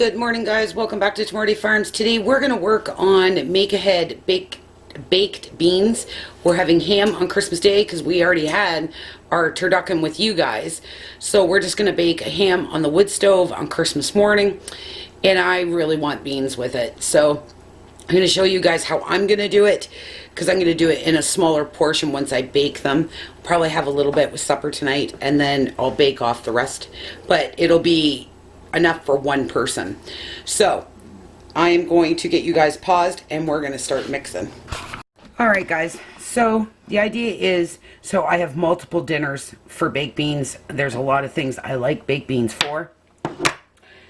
Good morning, guys. Welcome back to Tomorrowaday Farms. Today we're going to work on make-ahead baked beans. We're having ham on Christmas Day because we already had our turducken with you guys. So we're just going to bake a ham on the wood stove on Christmas morning. And I really want beans with it. So I'm going to show you guys how I'm going to do it, because I'm going to do it in a smaller portion once I bake them. Probably have a little bit with supper tonight, and then I'll bake off the rest. But it'll be enough for one person. So I am going to get you guys paused and we're going to start mixing. Alright guys, so the idea is, so I have multiple dinners for baked beans. There's a lot of things I like baked beans for.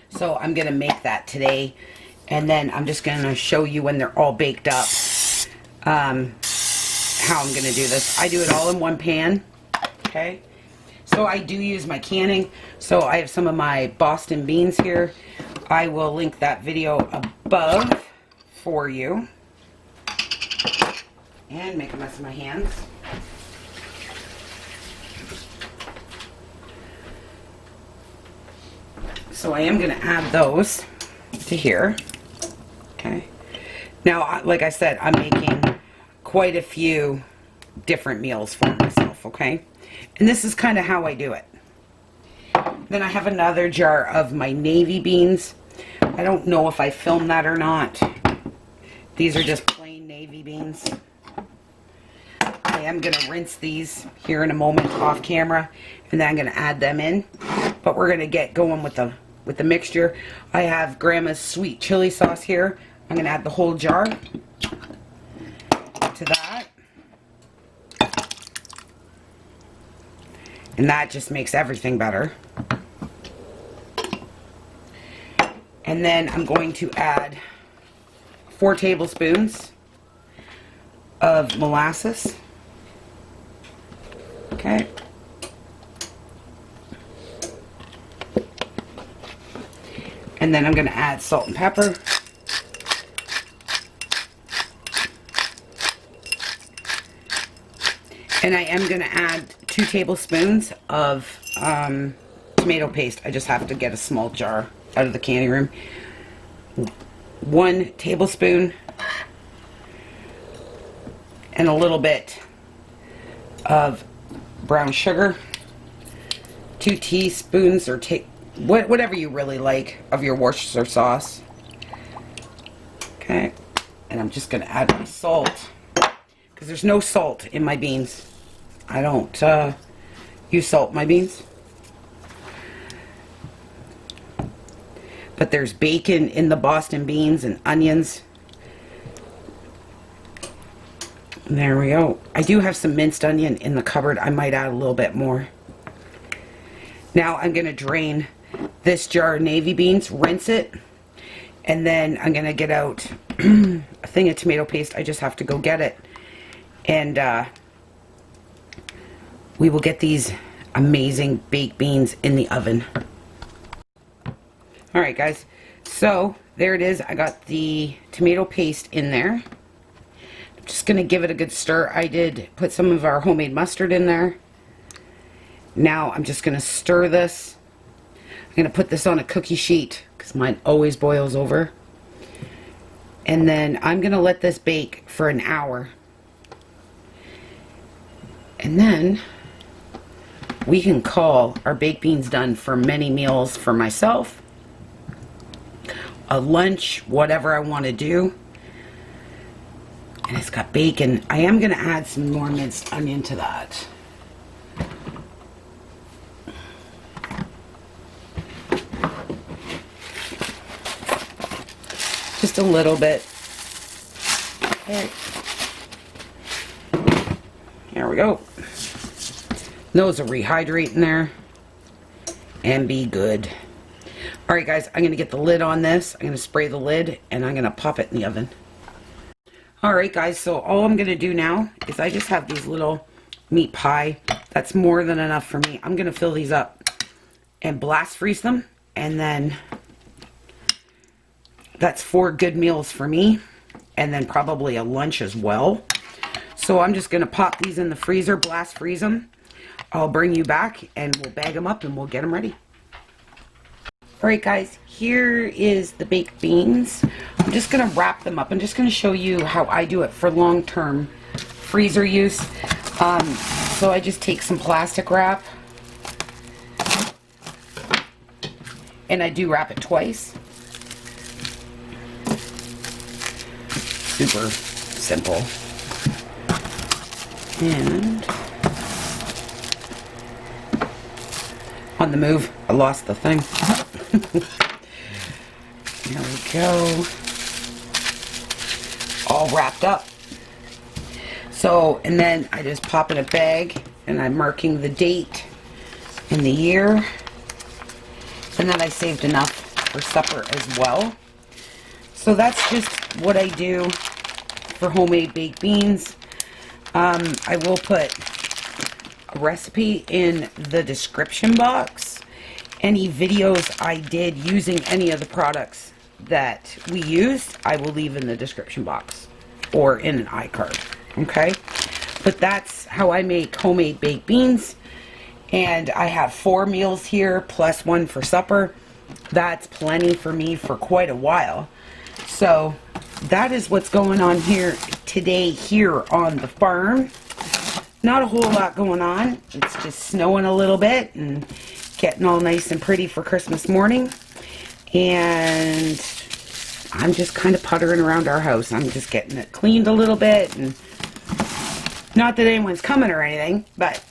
So I'm going to make that today, and then I'm just going to show you when they're all baked up how I'm going to do this. I do it all in one pan. Okay. So I do use my canning. So I have some of my Boston beans here. I will link that video above for you. And make a mess of my hands. So I am going to add those to here. Okay. Now, like I said, I'm making quite a few different meals for myself, okay? And this is kind of how I do it. Then I have another jar of my navy beans. I don't know if I filmed that or not. These are just plain navy beans. I am going to rinse these here in a moment off camera, and then I'm going to add them in. But we're going to get going with the mixture. I have Grandma's sweet chili sauce here. I'm going to add the whole jar to that. And that just makes everything better. And then I'm going to add 4 tablespoons of molasses. Okay. And then I'm going to add salt and pepper. And I am going to add 2 tablespoons of tomato paste. I just have to get a small jar out of the canning room. 1 tablespoon and a little bit of brown sugar. 2 teaspoons or whatever you really like of your Worcestershire sauce. Okay. And I'm just going to add my salt, because there's no salt in my beans. I don't use salt in my beans. But there's bacon in the Boston beans and onions. And there we go. I do have some minced onion in the cupboard. I might add a little bit more. Now I'm going to drain this jar of navy beans, rinse it, and then I'm going to get out a thing of tomato paste. I just have to go get it. And we will get these amazing baked beans in the oven. Alright guys, so there it is. I got the tomato paste in there. I'm just going to give it a good stir. I did put some of our homemade mustard in there. Now I'm just going to stir this. I'm going to put this on a cookie sheet because mine always boils over. And then I'm going to let this bake for an hour. And then we can call our baked beans done for many meals for myself, a lunch, whatever I want to do. And it's got bacon. I am going to add some more minced onion to that. Just a little bit. Okay. There we go. Those will rehydrate in there and be good. Alright guys, I'm going to get the lid on this. I'm going to spray the lid and I'm going to pop it in the oven. Alright guys, so all I'm going to do now is I just have these little meat pie. That's more than enough for me. I'm going to fill these up and blast freeze them, and then that's 4 good meals for me, and then probably a lunch as well. So I'm just going to pop these in the freezer, blast freeze them. I'll bring you back and we'll bag them up and we'll get them ready. Alright guys, here is the baked beans. I'm just going to wrap them up. I'm just going to show you how I do it for long-term freezer use. So I just take some plastic wrap, and I do wrap it twice. Super simple. And on the move, I lost the thing. There we go. All wrapped up. So, and then I just pop in a bag, and I'm marking the date and the year. And then I saved enough for supper as well. So that's just what I do for homemade baked beans. I will put a recipe in the description box. Any videos I did using any of the products that we used, I will leave in the description box or in an iCard. Okay? But that's how I make homemade baked beans. And I have 4 meals here plus 1 for supper. That's plenty for me for quite a while. So that is what's going on here today here on the farm. Not a whole lot going on. It's just snowing a little bit and getting all nice and pretty for Christmas morning. And I'm just kind of puttering around our house. I'm just getting it cleaned a little bit. And not that anyone's coming or anything, but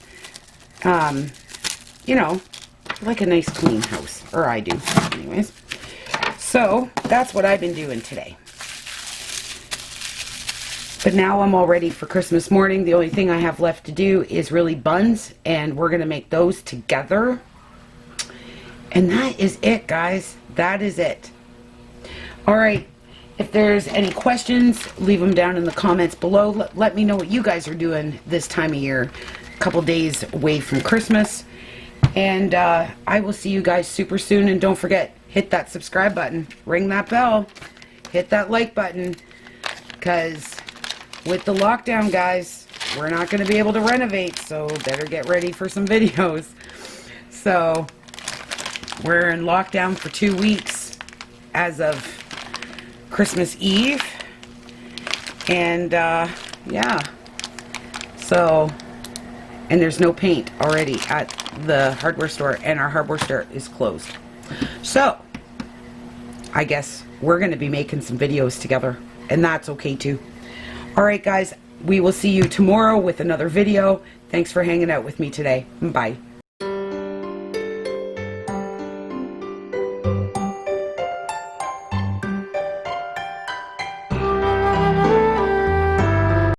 you know, I like a nice clean house, or I do anyways. So that's what I've been doing today. But now I'm all ready for Christmas morning. The only thing I have left to do is really buns, and we're gonna make those together. And that is it, guys. That is it. All right, if there's any questions, leave them down in the comments below. Let me know what you guys are doing this time of year, a couple days away from Christmas. And I will see you guys super soon. And don't forget, hit that subscribe button, ring that bell, hit that like button, because with the lockdown, guys, we're not going to be able to renovate, so better get ready for some videos. So we're in lockdown for 2 weeks as of Christmas Eve. And yeah, so, and there's no paint already at the hardware store, and our hardware store is closed. So I guess we're going to be making some videos together, and that's okay too. Alright guys, we will see you tomorrow with another video. Thanks for hanging out with me today. Bye.